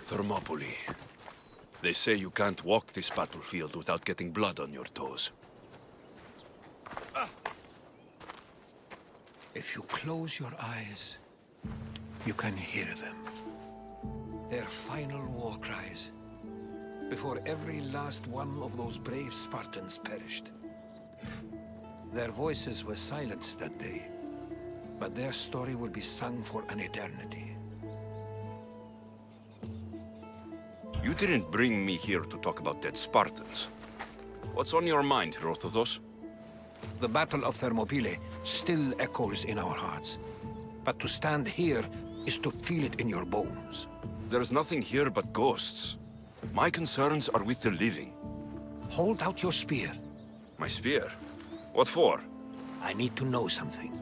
Thermopylae. They say you can't walk this battlefield without getting blood on your toes. If you close your eyes, you can hear them. Their final war cries, before every last one of those brave Spartans perished. Their voices were silenced that day, but their story will be sung for an eternity. You didn't bring me here to talk about dead Spartans. What's on your mind, Herodotus? The Battle of Thermopylae still echoes in our hearts, but to stand here is to feel it in your bones. There's nothing here but ghosts. My concerns are with the living. Hold out your spear. My spear? What for? I need to know something.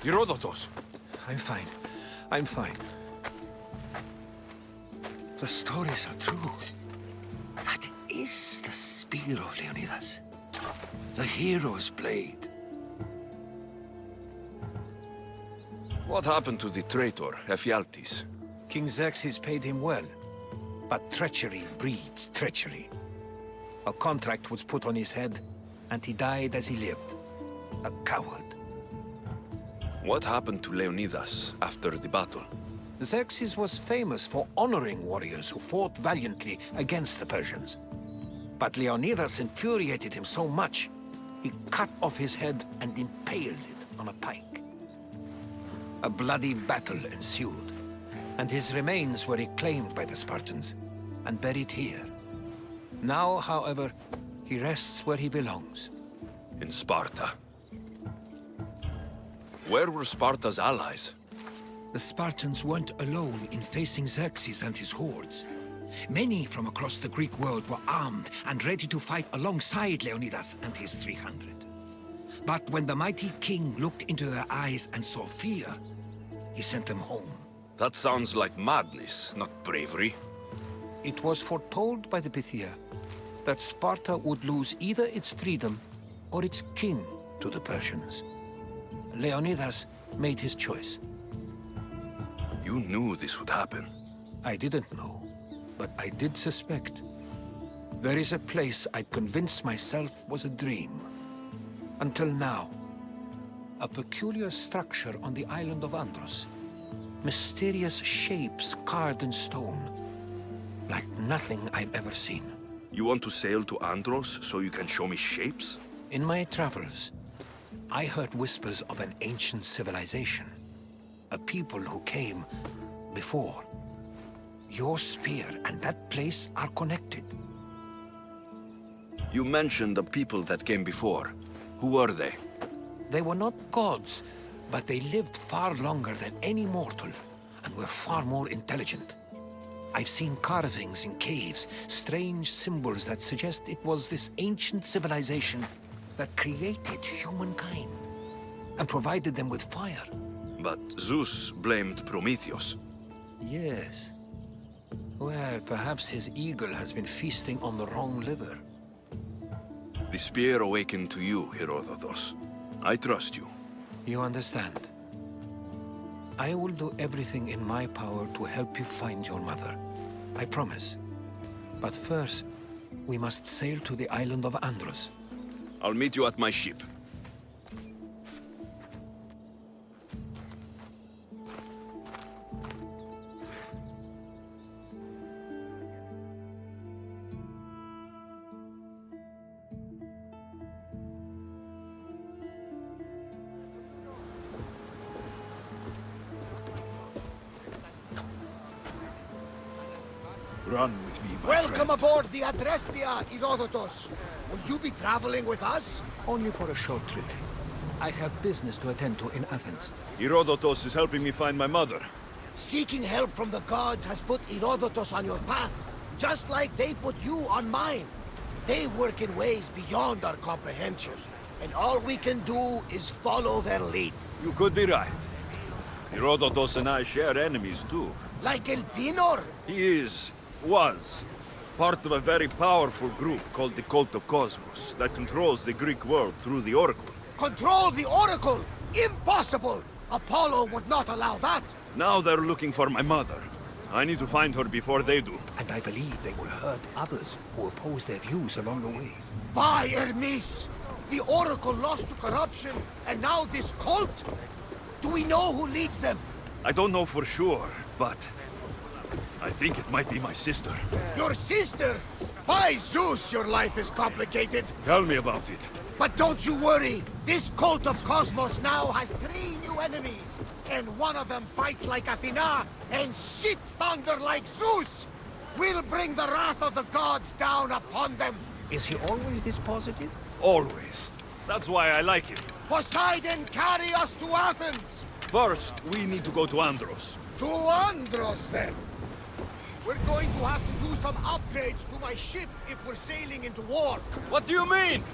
Herodotus! I'm fine. I'm fine. The stories are true. That is the spear of Leonidas. The hero's blade. What happened to the traitor, Ephialtes? King Xerxes paid him well, but treachery breeds treachery. A contract was put on his head, and he died as he lived. A coward. What happened to Leonidas after the battle? Xerxes was famous for honoring warriors who fought valiantly against the Persians. But Leonidas infuriated him so much, he cut off his head and impaled it on a pike. A bloody battle ensued, and his remains were reclaimed by the Spartans and buried here. Now, however, he rests where he belongs. In Sparta. Where were Sparta's allies? The Spartans weren't alone in facing Xerxes and his hordes. Many from across the Greek world were armed and ready to fight alongside Leonidas and his 300. But when the mighty king looked into their eyes and saw fear, he sent them home. That sounds like madness, not bravery. It was foretold by the Pythia that Sparta would lose either its freedom or its king to the Persians. Leonidas made his choice. You knew this would happen. I didn't know. but I did suspect. There is a place I convinced myself was a dream. Until now. A peculiar structure on the island of Andros. Mysterious shapes carved in stone. Like nothing I've ever seen. You want to sail to Andros so you can show me shapes? In my travels, I heard whispers of an ancient civilization. A people who came before. Your spear and that place are connected. You mentioned the people that came before. Who were they? They were not gods, but they lived far longer than any mortal, and were far more intelligent. I've seen carvings in caves, strange symbols that suggest it was this ancient civilization that created humankind, and provided them with fire. But Zeus blamed Prometheus. Yes. Well, perhaps his eagle has been feasting on the wrong liver. The spear awakened to you, Herodotus. I trust you. You understand? I will do everything in my power to help you find your mother. I promise. But first, we must sail to the island of Andros. I'll meet you at my ship. Run with me, my Welcome friend. aboard the Adrestia, Herodotus. Will you be traveling with us? Only for a short trip. I have business to attend to in Athens. Herodotus is helping me find my mother. Seeking help from the gods has put Herodotus on your path, just like they put you on mine. They work in ways beyond our comprehension, and all we can do is follow their lead. You could be right. Herodotus and I share enemies, too. Like Elpinor? He was, part of a very powerful group called the Cult of Cosmos that controls the Greek world through the Oracle. Control the Oracle? Impossible! Apollo would not allow that. Now they're looking for my mother. I need to find her before they do. And I believe they will hurt others who oppose their views along the way. By Hermes! The Oracle lost to corruption, and now this cult? Do we know who leads them? I don't know for sure, but I think it might be my sister. Your sister? By Zeus, your life is complicated. Tell me about it. But don't you worry. This cult of Cosmos now has 3 new enemies. And one of them fights like Athena and shits thunder like Zeus. We'll bring the wrath of the gods down upon them. Is he always this positive? Always. That's why I like him. Poseidon, carry us to Athens. First, we need to go to Andros. To Andros, then. We're going to have to do some upgrades to my ship if we're sailing into war. What do you mean?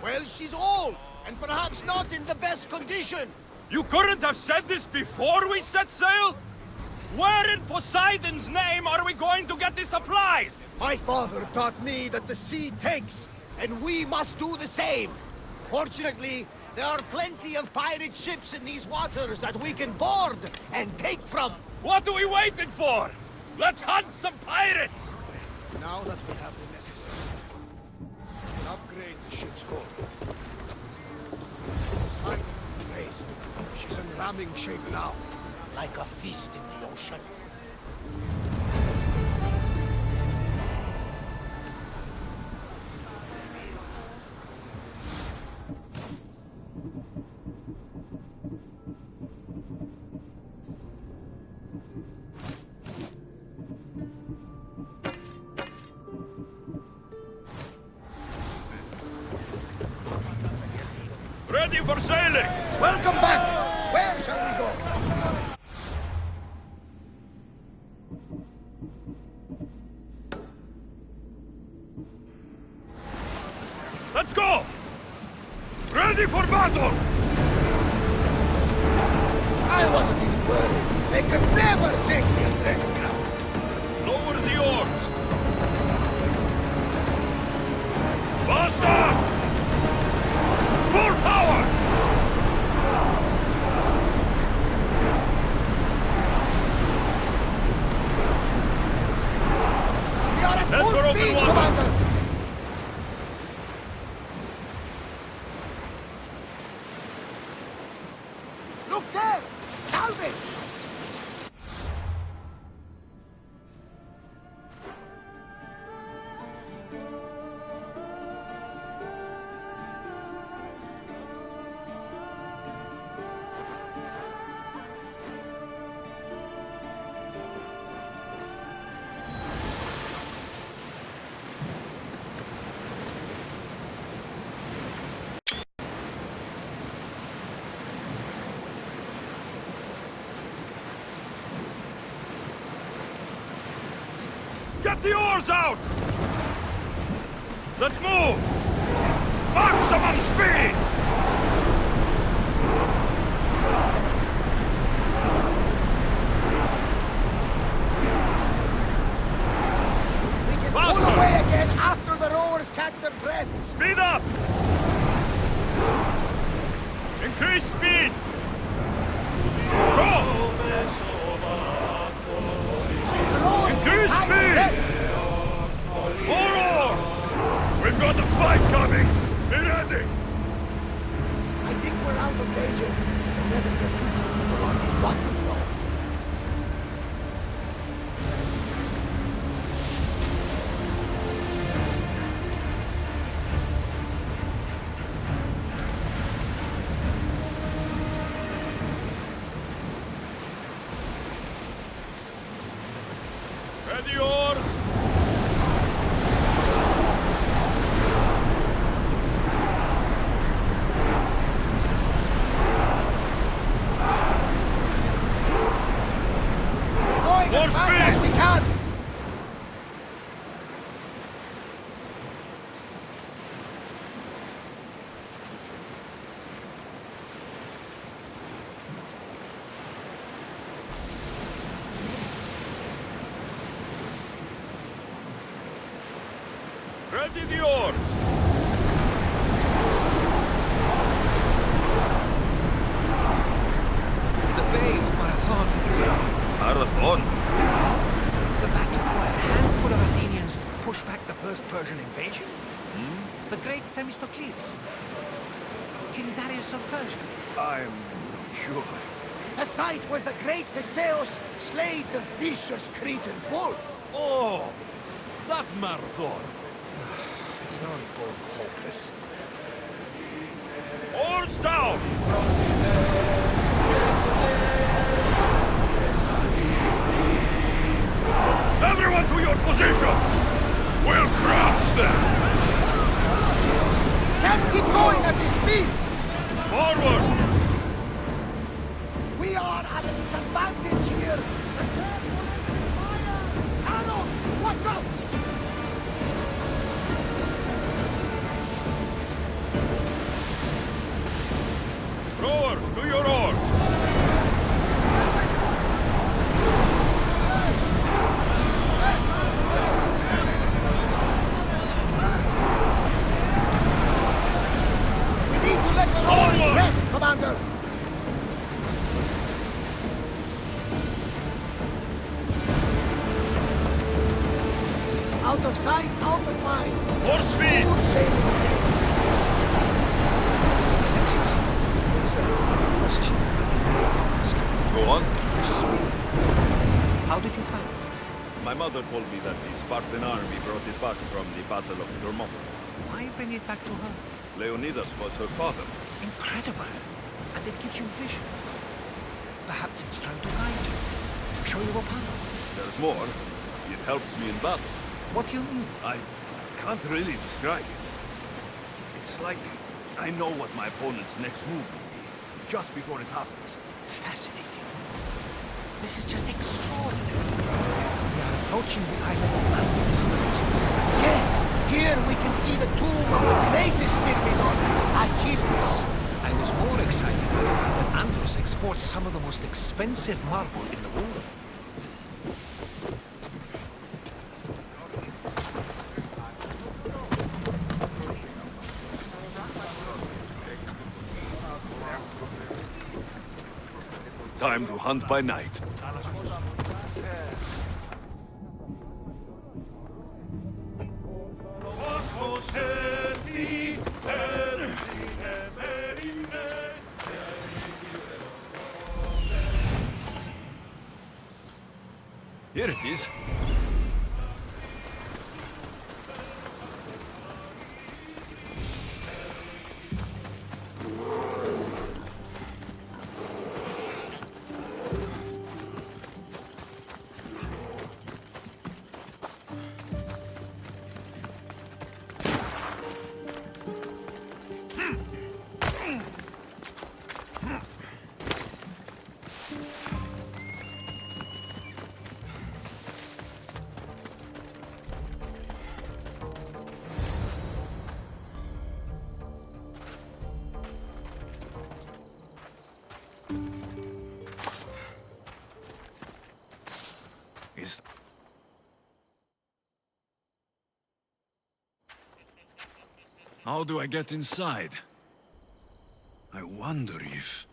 Well, she's old, and perhaps not in the best condition. You couldn't have said this before we set sail? Where in Poseidon's name are we going to get the supplies? My father taught me that the sea takes, and we must do the same. Fortunately, there are plenty of pirate ships in these waters that we can board and take from. What are we waiting for? Let's hunt some pirates! Now that we have the necessary, we can upgrade the ship's hull. Poseidon raised. She's in ramming shape now, like a feast in the ocean. Ready for sailing! Welcome back! Where shall we go? Let's go! Ready for battle! I wasn't even worried. They could never sink the Adrestia. Lower the oars! Faster! Full power! Look there! Salvage! Get the oars out! Let's move! Maximum speed! We can Faster! pull away again after the rowers catch their breath. Speed up! Increase speed! Go! The rowers Increase behind speed! us. More oars! We've got a fight coming! Be ready! I think we're out of danger. We'll never get too comfortable on these waters, though. Ready oars! Going More as fast speed! as we can. Ready the oars! The Bay of Marathon is Marathon? the battle where a handful of Athenians pushed back the first Persian invasion. The great Themistocles. King Darius of Persia. I'm not sure. The site where the great Theseus slayed the vicious Cretan bull. Oh! That marathon! You're both hopeless. Oars down! Everyone to your positions! We'll crush them! Can't keep going at this speed. Forward! We are at a disadvantage here. Arrow, watch out! Rowers, to your oars! We need to let the Forward! rowers rest, Commander. Out of sight, out of mind. More speed! Good sailing ahead. There's a question I need to ask you. Go on. How did you find it? My mother told me that the Spartan army brought it back from the Battle of Thermopylae. Why bring it back to her? Leonidas was her father. Incredible. And it gives you visions. Perhaps it's trying to guide you. Show you a path. There's more. It helps me in battle. What do you mean? I can't really describe it. It's like I know what my opponent's next move will be, just before it happens. Fascinating. This is just extraordinary. We are approaching the island of Andros. Yes, here we can see the tomb of the greatest Myrmidon, Achilles. I was more excited by the fact that Andros exports some of the most expensive marble in the world. Time to hunt by night. Here it is. Is... How do I get inside? I wonder if...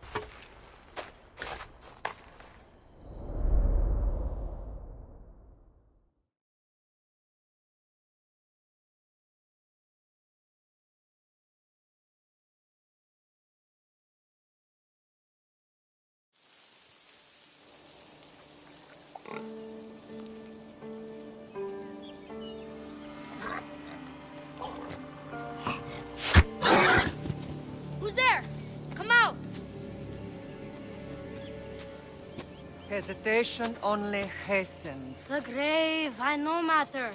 Who's there? Come out! Hesitation only hastens. The grave, I no matter.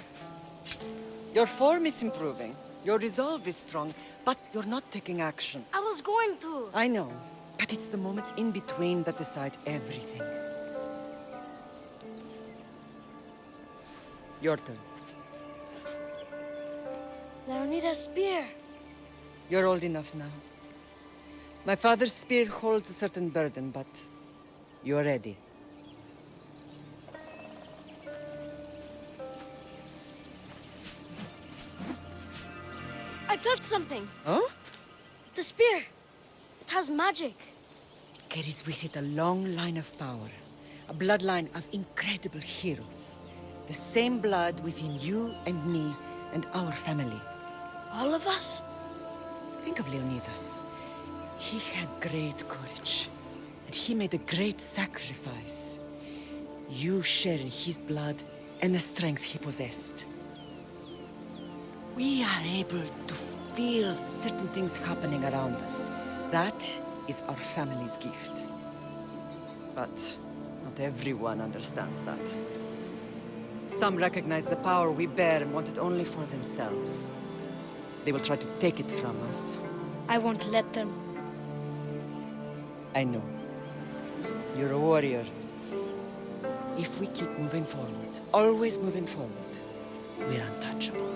Your form is improving. Your resolve is strong, but you're not taking action. I was going to. I know, but it's the moments in between that decide everything. Your turn. Leonida's spear. You're old enough now. My father's spear holds a certain burden, but you're ready. I touched something. Huh? The spear. It has magic. Carries with it a long line of power. A bloodline of incredible heroes. The same blood within you and me and our family. All of us? Think of Leonidas. He had great courage, and he made a great sacrifice. You share in his blood and the strength he possessed. We are able to feel certain things happening around us. That is our family's gift. But not everyone understands that. Some recognize the power we bear and want it only for themselves. They will try to take it from us. I won't let them. I know. You're a warrior. If we keep moving forward, always moving forward, we're untouchable.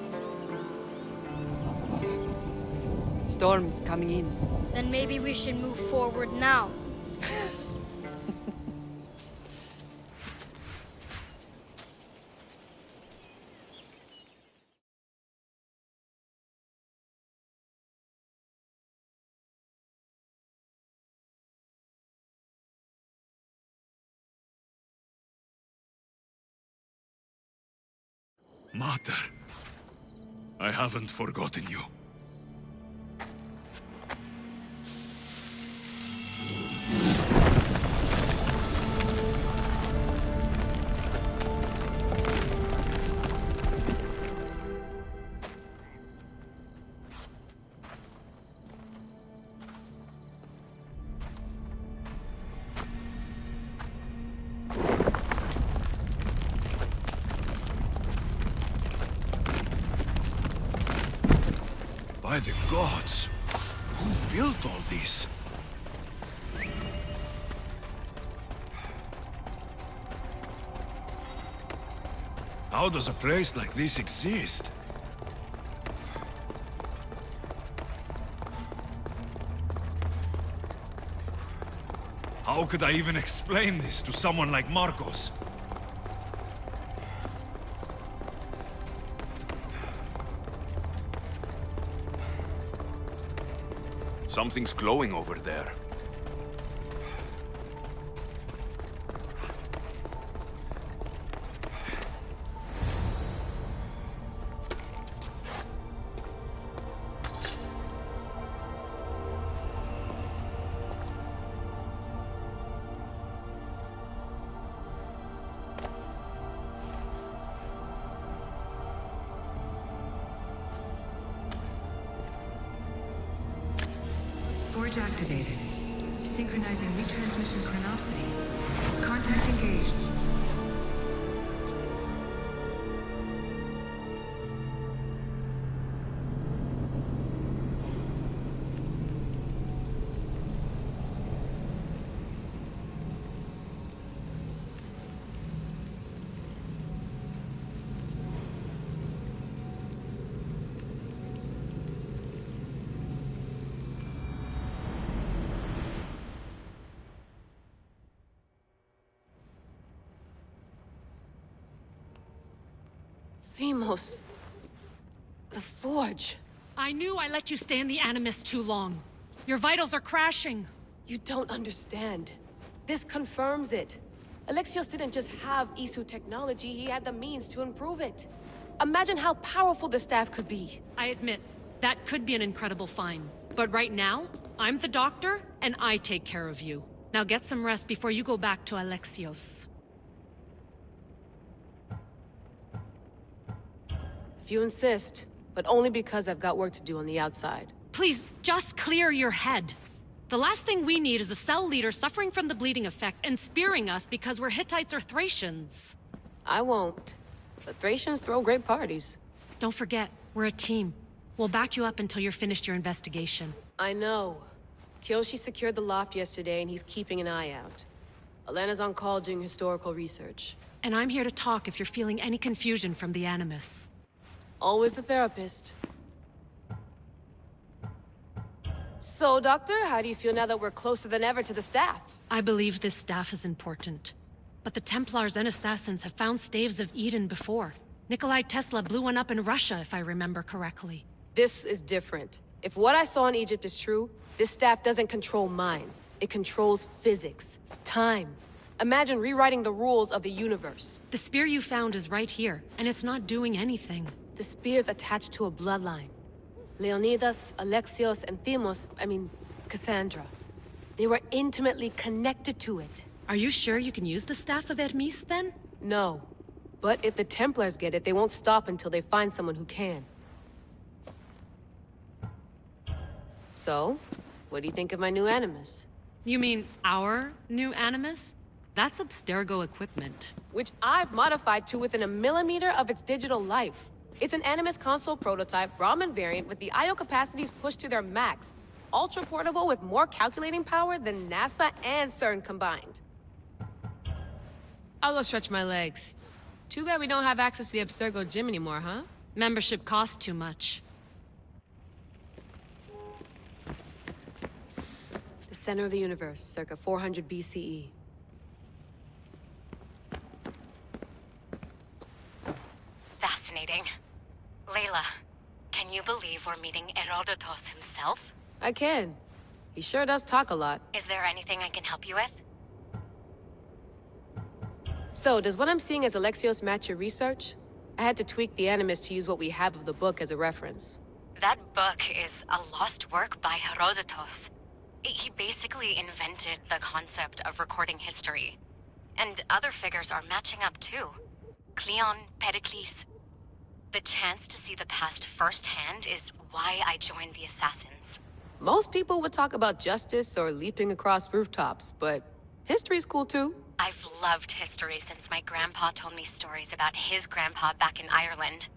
Storm's coming in. Then maybe we should move forward now. Mater, I haven't forgotten you. By the gods! Who built all this? How does a place like this exist? How could I even explain this to someone like Marcos? Something's glowing over there. Bridge activated. Synchronizing retransmission chronicity. Contact engaged. Themos. The Forge. I knew I let you stay in the Animus too long. Your vitals are crashing. You don't understand. This confirms it. Alexios didn't just have Isu technology, he had the means to improve it. Imagine how powerful the staff could be. I admit, that could be an incredible find. But right now, I'm the doctor, and I take care of you. Now get some rest before you go back to Alexios. If you insist, but only because I've got work to do on the outside. Please, just clear your head. The last thing we need is a cell leader suffering from the bleeding effect and spearing us because we're Hittites or Thracians. I won't. But Thracians throw great parties. Don't forget, we're a team. We'll back you up until you're finished your investigation. I know. Kyoshi secured the loft yesterday and he's keeping an eye out. Elena's on call doing historical research. And I'm here to talk if you're feeling any confusion from the Animus. Always the therapist. So, Doctor, how do you feel now that we're closer than ever to the staff? I believe this staff is important. But the Templars and Assassins have found staves of Eden before. Nikolai Tesla blew one up in Russia, if I remember correctly. This is different. If what I saw in Egypt is true, this staff doesn't control minds. It controls physics, time. Imagine rewriting the rules of the universe. The spear you found is right here, and it's not doing anything. The spear's attached to a bloodline. Leonidas, Alexios, and Cassandra. They were intimately connected to it. Are you sure you can use the Staff of Hermes, then? No. But if the Templars get it, they won't stop until they find someone who can. So, what do you think of my new Animus? You mean our new Animus? That's Abstergo equipment. Which I've modified to within a millimeter of its digital life. It's an Animus console prototype, Brahmin variant with the I/O capacities pushed to their max. Ultra portable with more calculating power than NASA and CERN combined. I'll go stretch my legs. Too bad we don't have access to the Abstergo gym anymore, huh? Membership costs too much. The center of the universe, circa 400 BCE. Fascinating. Layla, can you believe we're meeting Herodotus himself? I can. He sure does talk a lot. Is there anything I can help you with? So, does what I'm seeing as Alexios match your research? I had to tweak the Animus to use what we have of the book as a reference. That book is a lost work by Herodotus. He basically invented the concept of recording history. And other figures are matching up too. Cleon, Pericles. The chance to see the past firsthand is why I joined the Assassins. Most people would talk about justice or leaping across rooftops, but history's cool too. I've loved history since my grandpa told me stories about his grandpa back in Ireland.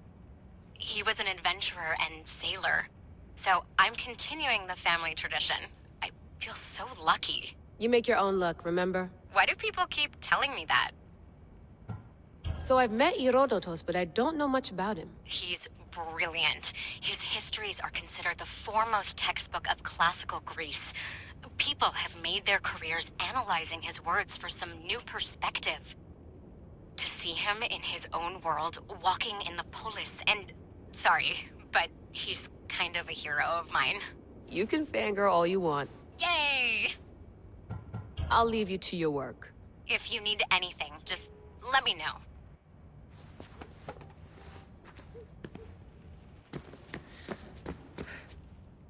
He was an adventurer and sailor. So I'm continuing the family tradition. I feel so lucky. You make your own luck, remember? Why do people keep telling me that? So I've met Herodotus, but I don't know much about him. He's brilliant. His histories are considered the foremost textbook of classical Greece. People have made their careers analyzing his words for some new perspective. To see him in his own world, walking in the polis, and... Sorry, but he's kind of a hero of mine. You can fangirl all you want. Yay! I'll leave you to your work. If you need anything, just let me know.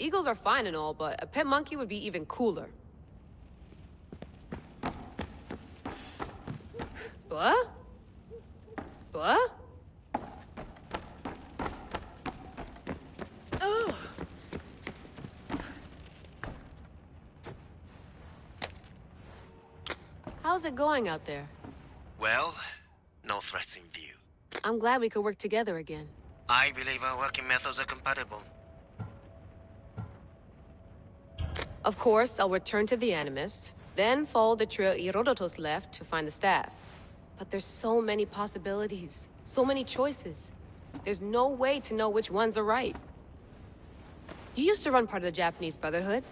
Eagles are fine and all, but a pet monkey would be even cooler. What? What? How's it going out there? Well, no threats in view. I'm glad we could work together again. I believe our working methods are compatible. Of course, I'll return to the Animus, then follow the trail Herodotus left to find the staff. But there's so many possibilities, so many choices. There's no way to know which ones are right. You used to run part of the Japanese Brotherhood.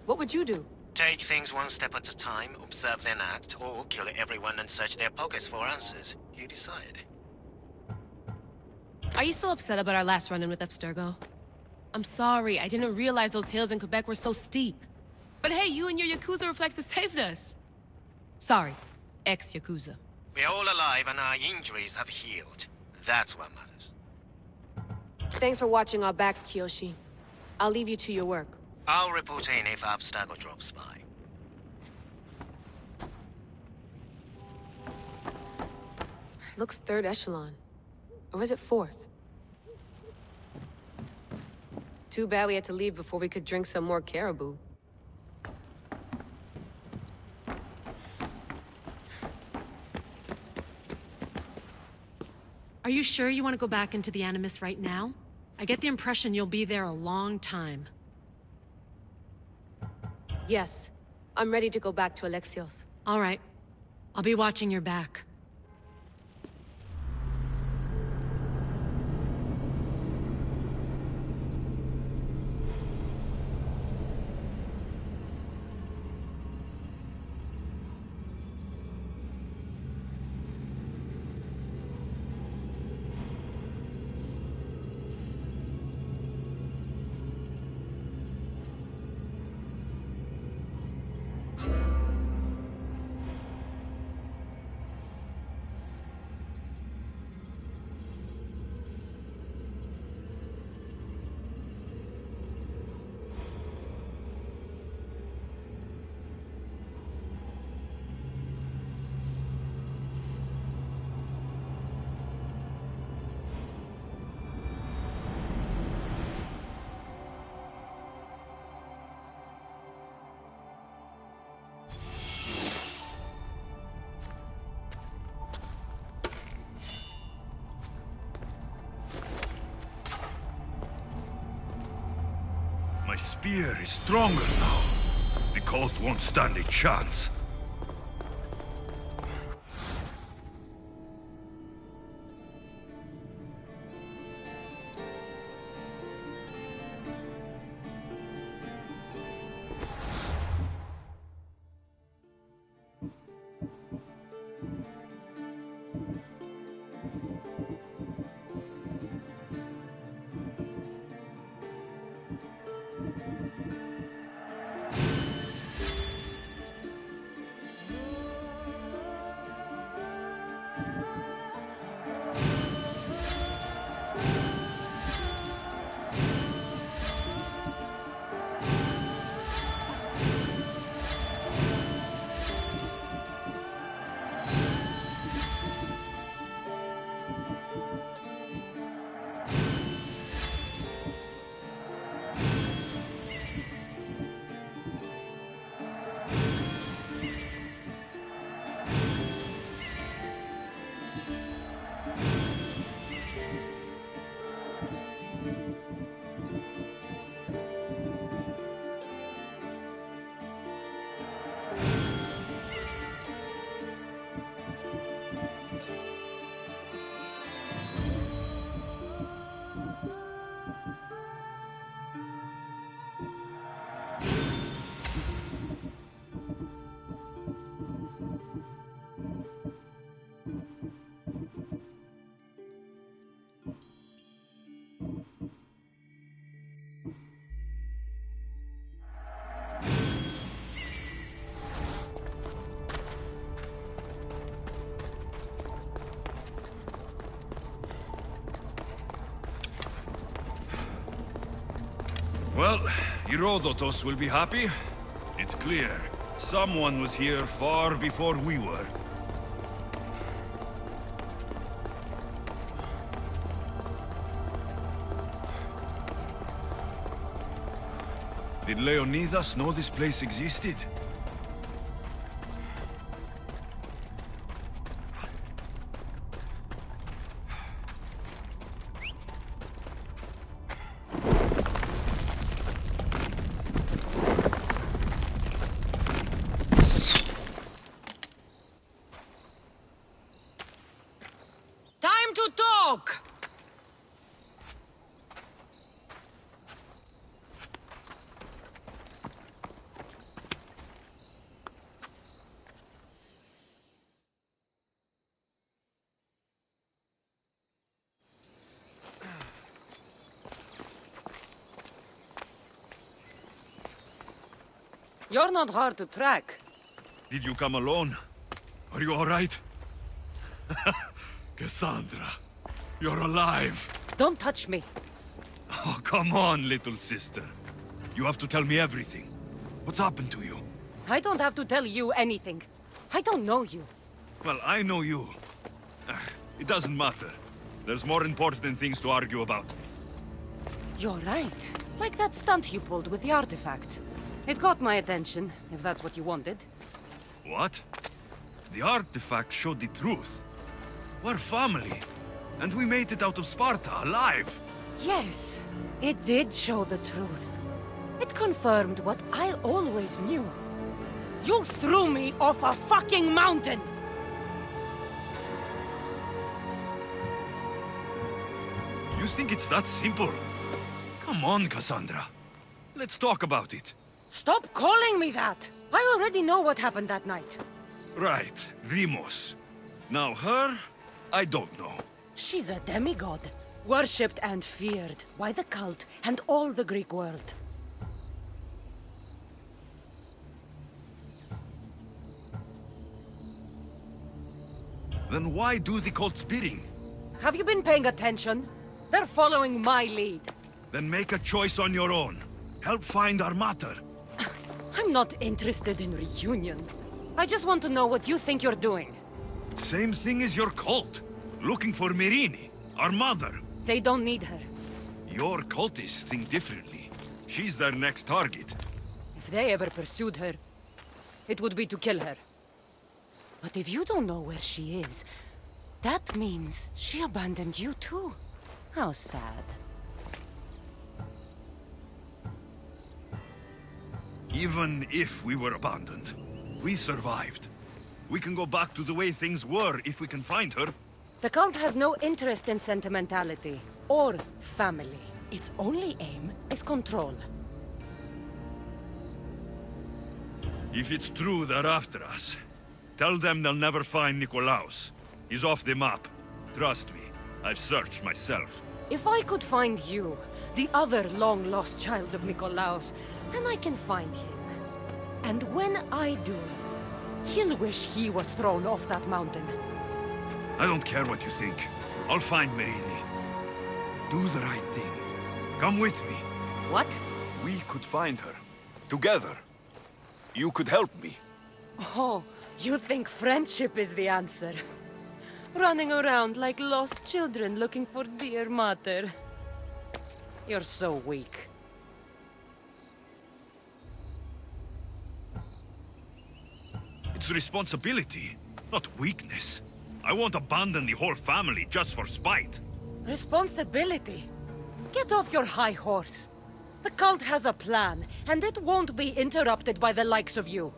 What would you do? Take things one step at a time, observe then act, or kill everyone and search their pockets for answers. You decide. Are you still upset about our last run-in with Abstergo? I'm sorry, I didn't realize those hills in Quebec were so steep. But hey, you and your Yakuza reflexes saved us. Sorry, ex-Yakuza. We're all alive and our injuries have healed. That's what matters. Thanks for watching our backs, Kiyoshi. I'll leave you to your work. I'll report in if Abstergo drops by. Looks third echelon. Or is it fourth? Too bad we had to leave before we could drink some more caribou. Are you sure you want to go back into the Animus right now? I get the impression you'll be there a long time. Yes. I'm ready to go back to Alexios. All right. I'll be watching your back. My spear is stronger now. The cult won't stand a chance. Well, Herodotus will be happy. It's clear. Someone was here far before we were. Did Leonidas know this place existed? to talk! You're not hard to track. Did you come alone? Are you all right? Cassandra, you're alive. Don't touch me. Oh, come on, little sister. You have to tell me everything. What's happened to you? I don't have to tell you anything. I don't know you. Well, I know you. It doesn't matter. There's more important things to argue about. You're right. Like that stunt you pulled with the artifact. It got my attention, if that's what you wanted. What? The artifact showed the truth. We're family. And we made it out of Sparta, alive. Yes, it did show the truth. It confirmed what I always knew. You threw me off a fucking mountain! You think it's that simple? Come on, Cassandra. Let's talk about it. Stop calling me that! I already know what happened that night. Right, Deimos. Now her, I don't know. She's a demigod, worshipped and feared by the cult and all the Greek world. Then why do the cult's bidding? Have you been paying attention? They're following my lead. Then make a choice on your own. Help find our mater. I'm not interested in reunion. I just want to know what you think you're doing. Same thing as your cult. Looking for Myrrine, our mother. They don't need her. Your cultists think differently. She's their next target. If they ever pursued her, it would be to kill her. But if you don't know where she is, that means she abandoned you too. How sad. Even if we were abandoned, we survived. We can go back to the way things were if we can find her. The cult has no interest in sentimentality or family. Its only aim is control. If it's true they're after us, tell them they'll never find Nikolaos. He's off the map. Trust me, I've searched myself. If I could find you, the other long-lost child of Nikolaos, then I can find him. And when I do, he'll wish he was thrown off that mountain. I don't care what you think. I'll find Myrrine. Do the right thing. Come with me. What? We could find her. Together. You could help me. Oh, you think friendship is the answer? Running around like lost children looking for dear mater. You're so weak. It's responsibility, not weakness. I won't abandon the whole family just for spite. Responsibility? Get off your high horse. The cult has a plan, and it won't be interrupted by the likes of you.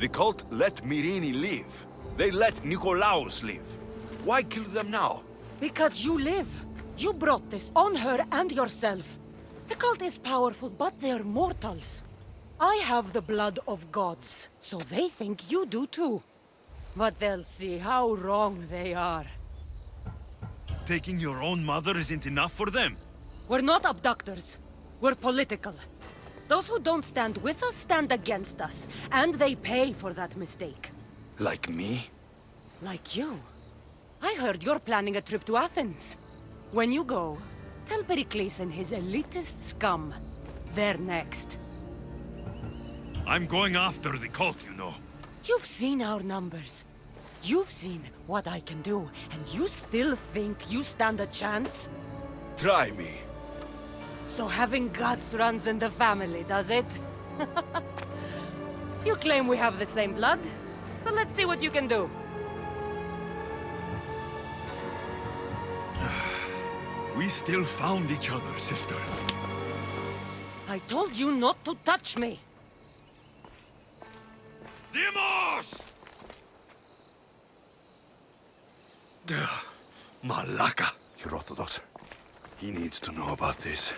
The cult let Myrrine live. They let Nikolaos live. Why kill them now? Because you live. You brought this on her and yourself. The cult is powerful, but they're mortals. I have the blood of gods, so they think you do too. But they'll see how wrong they are. Taking your own mother isn't enough for them. We're not abductors. We're political. Those who don't stand with us stand against us, and they pay for that mistake. Like me? Like you. I heard you're planning a trip to Athens. When you go, tell Pericles and his elitist scum. They're next. I'm going after the cult, you know. You've seen our numbers. You've seen what I can do, and you still think you stand a chance? Try me. So having guts runs in the family, does it? You claim we have the same blood, so let's see what you can do. We still found each other, sister. I told you not to touch me! Deimos! Malaka. You're Orthodox. He needs to know about this.